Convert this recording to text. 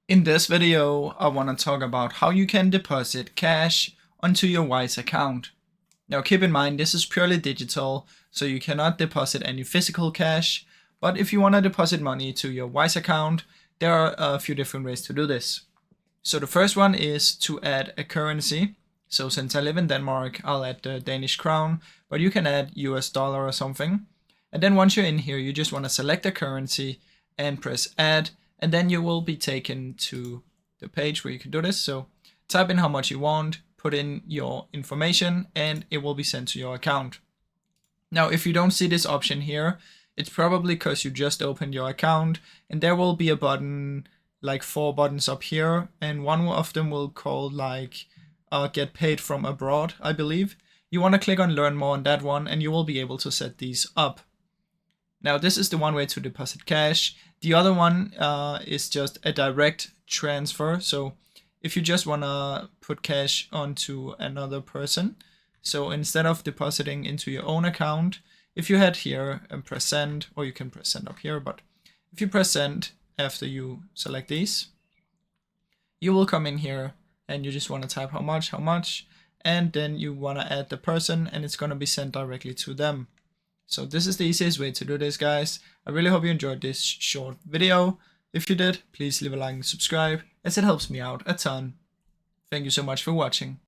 In this video, I want to talk about how you can deposit cash onto your Wise account. Now keep in mind this is purely digital, so you cannot deposit any physical cash, but if you want to deposit money to your Wise account, there are a few different ways to do this. So the first one is to add a currency. So since I live in Denmark, I'll add the Danish crown, but you can add US dollar or something. And then once you're in here, you just want to select a currency and press add, and then you will be taken to the page where you can do this. So type in how much you want, put in your information, and it will be sent to your account. Now, if you don't see this option here, it's probably because you just opened your account, and there will be a button, like 4 buttons up here, and one of them will call like get paid from abroad, I believe. You want to click on learn more on that one, and you will be able to set these up. Now this is the one way to deposit cash. The other one is just a direct transfer. So if you just want to put cash onto another person, so instead of depositing into your own account, if you head here and press send, or you can press send up here, but if you press send after you select these, you will come in here and you just want to type how much, and then you want to add the person, and it's going to be sent directly to them. So this is the easiest way to do this, guys. I really hope you enjoyed this short video. If you did, please leave a like and subscribe, as it helps me out a ton. Thank you so much for watching.